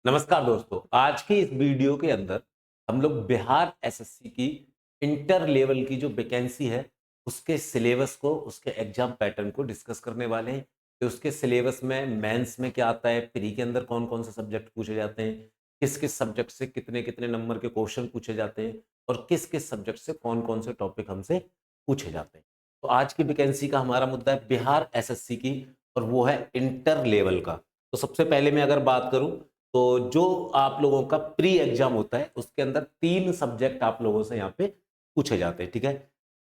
नमस्कार दोस्तों, आज की इस वीडियो के अंदर हम लोग बिहार एसएससी की इंटर लेवल की जो वैकेंसी है उसके सिलेबस को, उसके एग्जाम पैटर्न को डिस्कस करने वाले हैं कि उसके सिलेबस में मेंस में क्या आता है, प्री के अंदर कौन कौन से सब्जेक्ट पूछे जाते हैं, किस किस सब्जेक्ट से कितने कितने नंबर के क्वेश्चन पूछे जाते हैं और किस किस सब्जेक्ट से कौन कौन से टॉपिक हमसे पूछे जाते हैं। तो आज की वैकेंसी का हमारा मुद्दा है बिहार एसएससी की और वो है इंटर लेवल का। तो सबसे पहले मैं अगर बात करूं तो जो आप लोगों का प्री एग्जाम होता है उसके अंदर 3 सब्जेक्ट आप लोगों से यहाँ पे पूछे जाते हैं। ठीक है,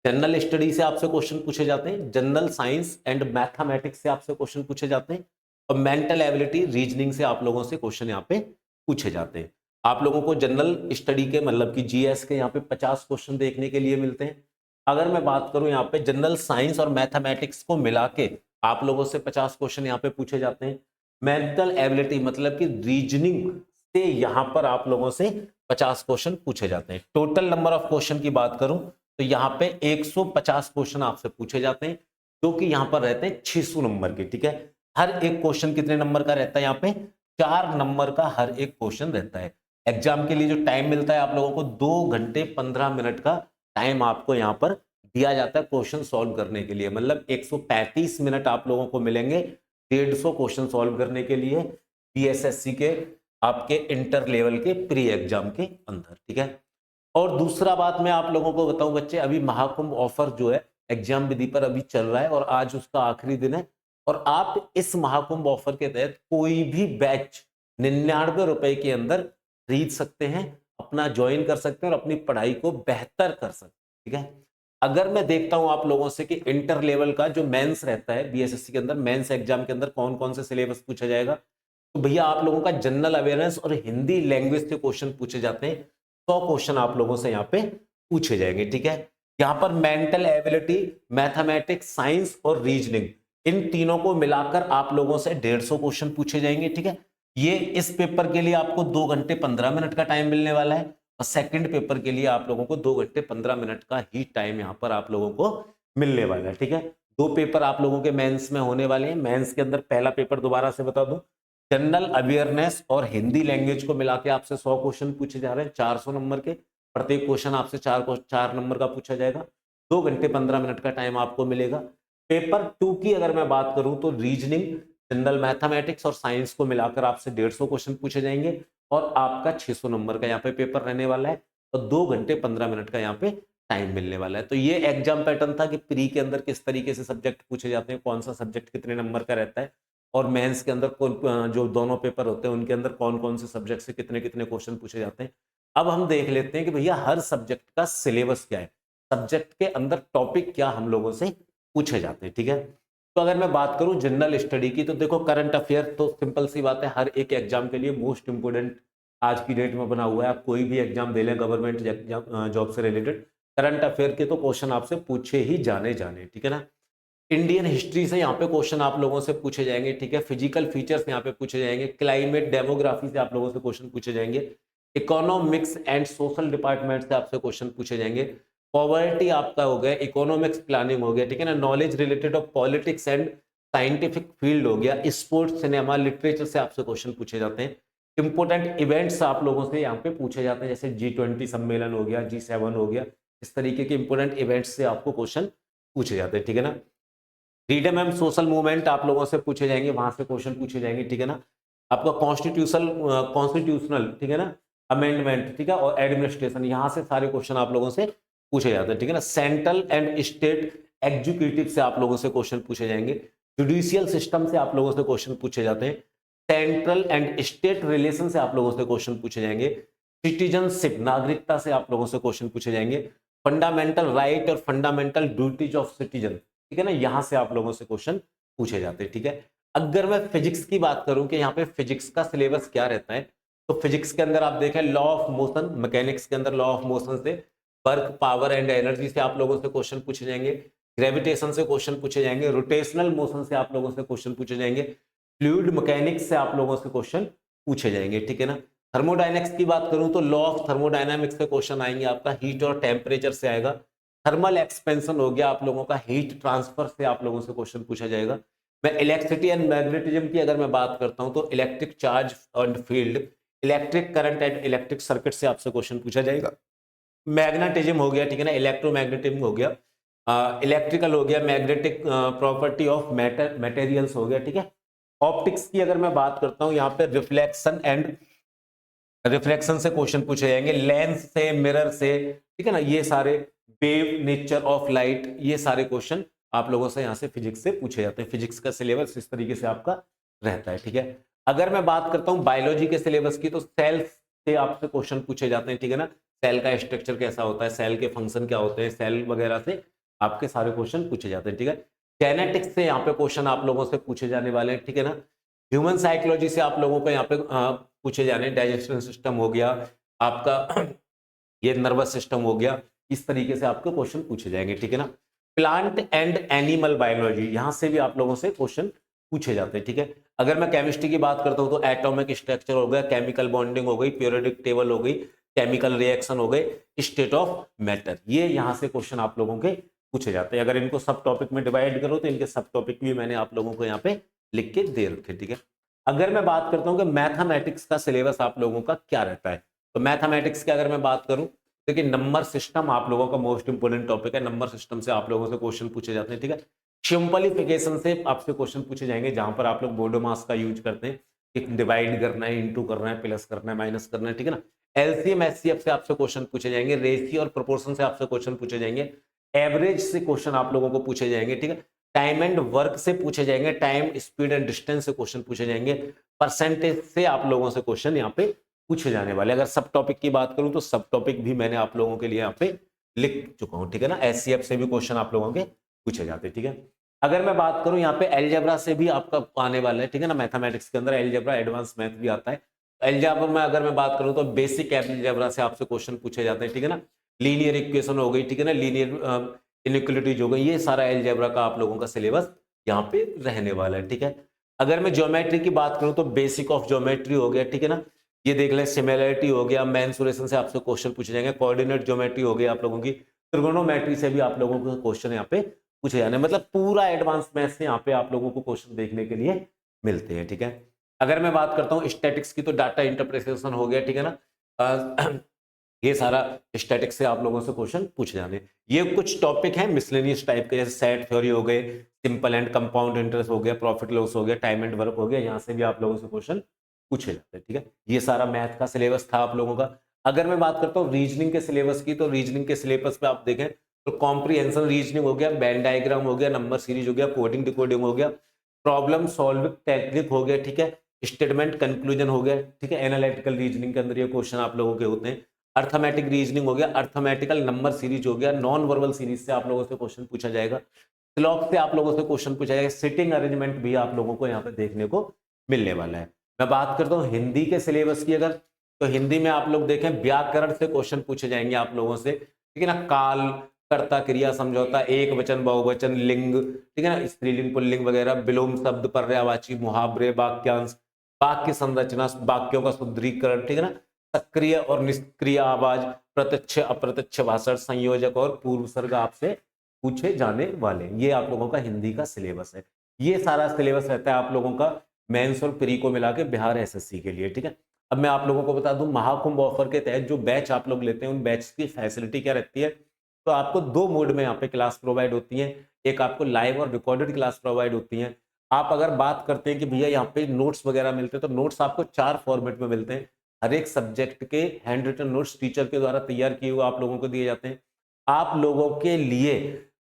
जनरल स्टडी से आपसे क्वेश्चन पूछे जाते हैं, जनरल साइंस एंड मैथमेटिक्स से आपसे क्वेश्चन पूछे जाते हैं और मेंटल एबिलिटी रीजनिंग से आप लोगों से क्वेश्चन यहाँ पे पूछे जाते हैं। आप लोगों को जनरल स्टडी के मतलब कि जीएस के यहाँ पे 50 क्वेश्चन देखने के लिए मिलते हैं। अगर मैं बात करूं यहाँ पे जनरल साइंस और मैथमेटिक्स को मिला के आप लोगों से 50 क्वेश्चन यहाँ पे पूछे जाते हैं। मेंटल एबिलिटी मतलब कि रीजनिंग से यहां पर आप लोगों से 50 क्वेश्चन पूछे जाते हैं। टोटल नंबर ऑफ क्वेश्चन की बात करूं तो यहां पे 150 क्वेश्चन आपसे पूछे जाते हैं जो कि यहां पर रहते हैं 600 नंबर के। ठीक है, हर एक क्वेश्चन कितने नंबर का रहता है, यहाँ पे 4 नंबर का हर एक क्वेश्चन रहता है। एग्जाम के लिए जो टाइम मिलता है आप लोगों को 2 घंटे 15 मिनट का टाइम आपको यहाँ पर दिया जाता है क्वेश्चन सॉल्व करने के लिए। मतलब 135 मिनट आप लोगों को मिलेंगे 150 क्वेश्चन सॉल्व करने के लिए बीएसएससी के आपके इंटर लेवल के प्री एग्जाम के अंदर। ठीक है, और दूसरा बात मैं आप लोगों को बताऊं बच्चे, अभी महाकुंभ ऑफर जो है एग्जाम विधि पर अभी चल रहा है और आज उसका आखिरी दिन है और आप इस महाकुंभ ऑफर के तहत कोई भी बैच 99 रुपए के अंदर खरीद सकते हैं, अपना ज्वाइन कर सकते हैं और अपनी पढ़ाई को बेहतर कर सकते हैं। ठीक है, अगर मैं देखता हूं आप लोगों से कि इंटर लेवल का जो मेंस रहता है बीएसएससी के अंदर, मेंस एग्जाम के अंदर कौन कौन से सिलेबस पूछा जाएगा, तो भैया आप लोगों का जनरल अवेयरनेस और हिंदी लैंग्वेज के क्वेश्चन पूछे जाते हैं। 100 क्वेश्चन आप लोगों से यहाँ पे पूछे जाएंगे। ठीक है, यहाँ पर मेंटल एबिलिटी, मैथमेटिक्स, साइंस और रीजनिंग इन तीनों को मिलाकर आप लोगों से 150 क्वेश्चन पूछे जाएंगे। ठीक है, ये इस पेपर के लिए आपको 2 घंटे 15 मिनट का टाइम मिलने वाला है और सेकंड पेपर के लिए आप लोगों को 2 घंटे 15 मिनट का ही टाइम यहाँ पर आप लोगों को मिलने वाला है। ठीक है, 2 पेपर आप लोगों के मेंस में होने वाले हैं। मेंस के अंदर पहला पेपर दोबारा से बता दूं, जनरल अवेयरनेस और हिंदी लैंग्वेज को मिला के आपसे 100 क्वेश्चन पूछे जा रहे हैं 400 नंबर के। प्रत्येक क्वेश्चन आपसे 4 नंबर का पूछा जाएगा। 2 घंटे 15 मिनट का टाइम आपको मिलेगा। पेपर 2 की अगर मैं बात करूं तो रीजनिंग, जनरल मैथमेटिक्स और साइंस को मिलाकर आपसे 150 क्वेश्चन पूछे जाएंगे और आपका 600 नंबर का यहाँ पे पेपर रहने वाला है और 2 घंटे 15 मिनट का यहाँ पे टाइम मिलने वाला है। तो ये एग्जाम पैटर्न था कि प्री के अंदर किस तरीके से सब्जेक्ट पूछे जाते हैं, कौन सा सब्जेक्ट कितने नंबर का रहता है और मेंस के अंदर कौन जो दोनों पेपर होते हैं उनके अंदर कौन कौन से सब्जेक्ट से कितने कितने क्वेश्चन पूछे जाते हैं। अब हम देख लेते हैं कि भैया हर सब्जेक्ट का सिलेबस क्या है, सब्जेक्ट के अंदर टॉपिक क्या हम लोगों से पूछे जाते हैं। ठीक है, तो अगर मैं बात करूं जनरल स्टडी की तो देखो करंट अफेयर तो सिंपल सी बात है, हर एक एग्जाम के लिए मोस्ट इंपोर्टेंट आज की डेट में बना हुआ है। आप कोई भी एग्जाम दे लें गवर्नमेंट जॉब से रिलेटेड, करंट अफेयर के तो क्वेश्चन आपसे पूछे ही जाने जाने। ठीक है ना, इंडियन हिस्ट्री से यहाँ पे क्वेश्चन आप लोगों से पूछे जाएंगे। ठीक है, फिजिकल फीचर्स यहाँ पे पूछे जाएंगे, क्लाइमेट डेमोग्राफी से आप लोगों से क्वेश्चन पूछे जाएंगे, इकोनॉमिक्स एंड सोशल डिपार्टमेंट से आपसे क्वेश्चन पूछे जाएंगे, पॉवर्टी आपका हो गया, इकोनॉमिक्स प्लानिंग हो गया। ठीक है ना, knowledge related of politics and scientific field हो गया, स्पोर्ट्स, सिनेमा, लिटरेचर से आपसे क्वेश्चन पूछे जाते हैं। इंपोर्टेंट इवेंट्स आप लोगों से यहाँ पे पूछे जाते हैं, जैसे G20 सम्मेलन हो गया, G7 हो गया, इस तरीके के इंपोर्टेंट इवेंट्स से आपको क्वेश्चन पूछे जाते हैं। ठीक है ना, फ्रीडम एंड सोशल मूवमेंट आप लोगों से पूछे जाएंगे, वहां से क्वेश्चन पूछे जाएंगे। ठीक है ना, आपका कॉन्स्टिट्यूशनल ठीक है ना, अमेंडमेंट, ठीक है, और एडमिनिस्ट्रेशन, यहाँ से सारे क्वेश्चन आप लोगों से पूछे जाते हैं। ठीक है ना, सेंट्रल एंड स्टेट एग्जीक्यूटिव से आप लोगों से क्वेश्चन पूछे जाएंगे, जुडिशियल सिस्टम से आप लोगों से क्वेश्चन पूछे जाते हैं, सेंट्रल एंड स्टेट रिलेशन से आप लोगों से क्वेश्चन पूछे जाएंगे, सिटीजनशिप नागरिकता से आप लोगों से क्वेश्चन पूछे जाएंगे, फंडामेंटल राइट और फंडामेंटल ड्यूटीज ऑफ सिटीजन, ठीक है ना, यहां से आप लोगों से क्वेश्चन पूछे जाते हैं। ठीक है, अगर मैं फिजिक्स की बात करूं कि यहाँ पे फिजिक्स का सिलेबस क्या रहता है, तो फिजिक्स के अंदर आप देखें लॉ ऑफ मोशन, मैकेनिक्स के अंदर लॉ ऑफ मोशन से, वर्क, पावर एंड एनर्जी से आप लोगों से क्वेश्चन पूछे जाएंगे, ग्रेविटेशन से क्वेश्चन पूछे जाएंगे, रोटेशनल मोशन से आप लोगों से क्वेश्चन पूछे जाएंगे, फ्लूइड मैकेनिक्स से आप लोगों से क्वेश्चन पूछे जाएंगे। ठीक है ना, थर्मोडाइनमिक्स की बात करूं तो लॉ ऑफ थर्मोडाइनमिक्स से क्वेश्चन आएंगे, आपका हीट और टेम्परेचर से आएगा, थर्मल एक्सपेंशन हो गया आप लोगों का, हीट ट्रांसफर से आप लोगों से क्वेश्चन पूछा जाएगा। मैं इलेक्ट्रिसिटी एंड मैग्नेटिज्म की अगर मैं बात करता हूं तो electric charge and field, electric current and electric circuit से आपसे क्वेश्चन पूछा जाएगा। मैग्नेटिज्म हो गया, ठीक है ना, इलेक्ट्रोमैग्नेटिज्म हो गया, इलेक्ट्रिकल हो गया, magnetic property of matter materials हो गया, ठीक है। ऑप्टिक्स की अगर मैं बात करता हूं, यहाँ पे रिफ्लेक्शन एंड रिफ्लेक्शन से क्वेश्चन पूछे जाएंगे, लेंस से, मिरर से, ठीक है ना, ये सारे वेव, नेचर ऑफ लाइट, ये सारे क्वेश्चन आप लोगों से यहाँ से फिजिक्स से पूछे जाते हैं। फिजिक्स का सिलेबस इस तरीके से आपका रहता है, ठीक है। अगर मैं बात करता हूँ बायोलॉजी के सिलेबस की, तो सेल से आपसे क्वेश्चन पूछे जाते हैं, ठीक है ना। सेल का स्ट्रक्चर कैसा होता है, सेल के फंक्शन क्या होते हैं, सेल वगैरह से आपके सारे क्वेश्चन पूछे जाते हैं, ठीक है। जेनेटिक्स से यहाँ पे क्वेश्चन आप लोगों से पूछे जाने वाले हैं, ठीक है ना। ह्यूमन साइकोलॉजी से आप लोगों को यहाँ पे पूछे जाने, डाइजेशन सिस्टम हो गया आपका, ये नर्वस सिस्टम हो गया, इस तरीके से आपको क्वेश्चन पूछे जाएंगे, ठीक है ना। प्लांट एंड एनिमल बायोलॉजी, यहां से भी आप लोगों से क्वेश्चन पूछे जाते हैं, ठीक है। अगर मैं केमिस्ट्री की बात करता हूं तो एटॉमिक स्ट्रक्चर हो गया, केमिकल बॉन्डिंग हो गई, पीरियोडिक टेबल हो गई, केमिकल रिएक्शन हो गए, स्टेट ऑफ मैटर, ये यहां से क्वेश्चन आप लोगों के पूछे जाते हैं। अगर इनको सब टॉपिक में डिवाइड करो तो इनके सब टॉपिक भी मैंने आप लोगों को यहाँ पे लिख के दे रखे, ठीक है। अगर मैं बात करता हूँ कि मैथमेटिक्स का सिलेबस आप लोगों का क्या रहता है, तो मैथमेटिक्स की अगर मैं बात करूं, देखिए नंबर सिस्टम आप लोगों का मोस्ट इंपोर्टेंट टॉपिक है। नंबर सिस्टम से आप लोगों से क्वेश्चन पूछे जाते हैं, ठीक है। सिंपलीफिकेशन से आपसे क्वेश्चन पूछे जाएंगे, जहां पर आप लोग बोडोमास का यूज करते हैं कि डिवाइड करना है, इंटू करना है, प्लस करना है, माइनस करना है, ठीक है ना। एलसीएम एचसीएफ से आपसे क्वेश्चन पूछे जाएंगे, रेशियो और प्रोपोर्शन से आपसे क्वेश्चन पूछे जाएंगे, एवरेज से क्वेश्चन आप लोगों को पूछे जाएंगे, ठीक है। टाइम एंड वर्क से पूछे जाएंगे, टाइम, स्पीड एंड डिस्टेंस से क्वेश्चन पूछे जाएंगे, परसेंटेज से आप लोगों से क्वेश्चन यहाँ पे पूछे जाने वाले। अगर सब टॉपिक की बात करूं तो सब टॉपिक भी मैंने आप लोगों के लिए यहाँ पे लिख चुका हूं, ठीक है ना। एचसीएफ से भी क्वेश्चन आप लोगों के पूछे जाते हैं, ठीक है। अगर मैं बात करूं यहाँ पे एलजेब्रा से भी आपका आने वाला है, ठीक है ना। मैथमेटिक्स के अंदर एलजेब्रा, एडवांस मैथ भी आता है। एलजेब्रा में अगर मैं बात करूं तो बेसिक एलजेब्रा से आपसे क्वेश्चन पूछे जाते हैं, ठीक है ना। लीनियर इक्वेशन हो गई, ठीक है ना, लीनियर इनइक्वालिटीज हो गई, ये सारा एलजेब्रा का आप लोगों का सिलेबस यहाँ पे रहने वाला है, ठीक है। अगर मैं ज्योमेट्री की बात करूं तो बेसिक ऑफ ज्योमेट्री हो गया, ठीक है ना। ये देख लें, सिमिलरिटी हो गया, मेंसुरेशन से आपसे क्वेश्चन पूछे जाएंगे, कोऑर्डिनेट ज्योमेट्री हो गई आप लोगों की, ट्रिगोनोमेट्री से भी आप लोगों को क्वेश्चन यहाँ पे पूछे जाने, मतलब पूरा एडवांस मैथ से यहाँ पे आप लोगों को क्वेश्चन देखने के लिए मिलते हैं, ठीक है। अगर मैं बात करता हूँ स्टैटिक्स की, तो डाटा इंटरप्रिटेशन हो गया, ठीक है ना। ये सारा स्टैटिक्स से आप लोगों से क्वेश्चन पूछे जाने। ये कुछ टॉपिक हैं मिसलेनियस टाइप के, जैसे सेट थ्योरी हो गए, सिंपल एंड कंपाउंड इंटरेस्ट हो गया, प्रॉफिट लॉस हो गया, टाइम एंड वर्क हो गया, यहाँ से भी आप लोगों से क्वेश्चन पूछे जाते हैं, ठीक है। ये सारा मैथ का सिलेबस था आप लोगों का। अगर मैं बात करता हूँ रीजनिंग के सिलेबस की, तो रीजनिंग के सिलेबस पे आप देखें तो कॉम्प्रिहेंशन रीजनिंग हो गया, वेन डायग्राम हो गया, नंबर सीरीज हो गया, कोडिंग डिकोडिंग हो गया, प्रॉब्लम सॉल्विंग टेक्निक हो गया, ठीक है, स्टेटमेंट कंक्लूजन हो गया, ठीक है। एनालिटिकल रीजनिंग के अंदर ये क्वेश्चन आप लोगों के होते हैं। अर्थमेटिक रीजनिंग हो गया, अर्थमेटिकल नंबर सीरीज हो गया, नॉन वर्बल सीरीज से आप लोगों से क्वेश्चन पूछा जाएगा, क्लॉक से आप लोगों से क्वेश्चन पूछा जाएगा, सिटिंग अरेंजमेंट भी आप लोगों को यहाँ पे देखने को मिलने वाला है। मैं बात करता हूँ हिंदी के सिलेबस की अगर, तो हिंदी में आप लोग देखें व्याकरण से क्वेश्चन पूछे जाएंगे आप लोगों से, ठीक है ना। काल, कर्ता, क्रिया, समझौता, एक वचन, बहुवचन, लिंग, ठीक है ना, स्त्रीलिंग, पुल्लिंग वगैरह, विलोम शब्द, पर्यायवाची, मुहावरे, वाक्यांश, वाक्य संरचना, वाक्यों का शुद्धिकरण, ठीक है ना, सक्रिय और निष्क्रिय आवाज, प्रत्यक्ष अप्रत्यक्ष भाषण, संयोजक और पूर्व सर्ग आपसे पूछे जाने वाले, ये आप लोगों का हिंदी का सिलेबस है। ये सारा सिलेबस रहता है आप लोगों का मेंस और प्री को मिला के बिहार एसएससी के लिए, ठीक है। अब मैं आप लोगों को बता दूं, महाकुंभ ऑफर के तहत जो बैच आप लोग लेते हैं, उन बैच की फैसिलिटी क्या रहती है। तो आपको दो मोड में यहाँ पे क्लास प्रोवाइड होती है, एक आपको लाइव और रिकॉर्डेड क्लास प्रोवाइड होती है। आप अगर बात करते हैं कि भैया यहाँ पे नोट्स वगैरह मिलते हैं, तो नोट्स आपको 4 फॉर्मेट में मिलते हैं। हर एक सब्जेक्ट के हैंड रिटन नोट्स टीचर के द्वारा तैयार किए हुए आप लोगों को दिए जाते हैं। आप लोगों के लिए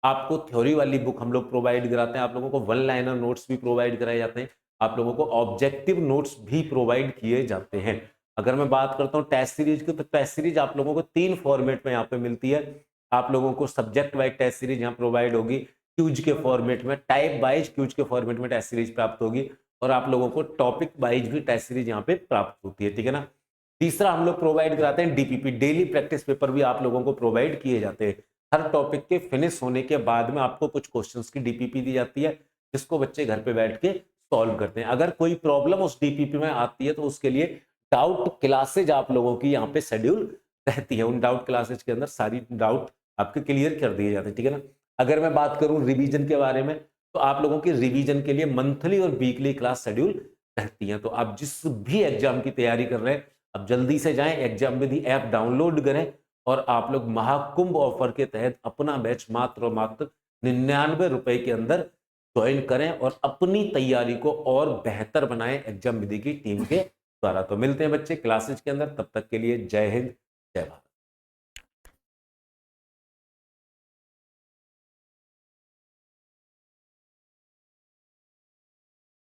आपको थ्योरी वाली बुक हम लोग प्रोवाइड कराते हैं, आप लोगों को वन लाइनर नोट्स भी प्रोवाइड कराए जाते हैं, आप लोगों को ऑब्जेक्टिव नोट्स भी प्रोवाइड किए जाते हैं। अगर मैं बात करता हूँ टेस्ट सीरीज की, तो टेस्ट सीरीज आप लोगों को 3 फॉर्मेट में यहाँ पे मिलती है। आप लोगों को सब्जेक्ट वाइज टेस्ट सीरीज यहाँ प्रोवाइड होगी, क्यूज के फॉर्मेट में, टाइप वाइज क्यूज के फॉर्मेट में टेस्ट सीरीज प्राप्त होगी, और आप लोगों को टॉपिक वाइज भी टेस्ट सीरीज यहाँ पे प्राप्त होती है, ठीक है ना। तीसरा हम लोग प्रोवाइड कराते हैं डीपीपी, डेली प्रैक्टिस पेपर भी आप लोगों को प्रोवाइड किए जाते हैं। हर टॉपिक के फिनिश होने के बाद में आपको कुछ क्वेश्चंस की डीपीपी दी जाती है, जिसको बच्चे घर पे बैठ के सॉल्व करते हैं। अगर कोई प्रॉब्लम उस डीपीपी में आती है तो उसके लिए डाउट क्लासेज आप लोगों की यहाँ पे शेड्यूल रहती है। उन डाउट क्लासेज के अंदर सारी डाउट आपके क्लियर कर दिए जाते हैं, ठीक है ना। अगर मैं बात करूं रिवीजन के बारे में, तो आप लोगों की रिवीजन के लिए मंथली और वीकली क्लास शेड्यूल रहती है। तो आप जिस भी एग्जाम की तैयारी कर रहे हैं, अब जल्दी से जाएं, एग्जाम विधि ऐप डाउनलोड करें और आप लोग महाकुंभ ऑफर के तहत अपना बैच मात्र और मात्र 99 रुपए के अंदर ज्वाइन करें और अपनी तैयारी को और बेहतर बनाएं एग्जाम विधि की टीम के द्वारा। तो मिलते हैं बच्चे क्लासेज के अंदर, तब तक के लिए जय हिंद, जय भारत।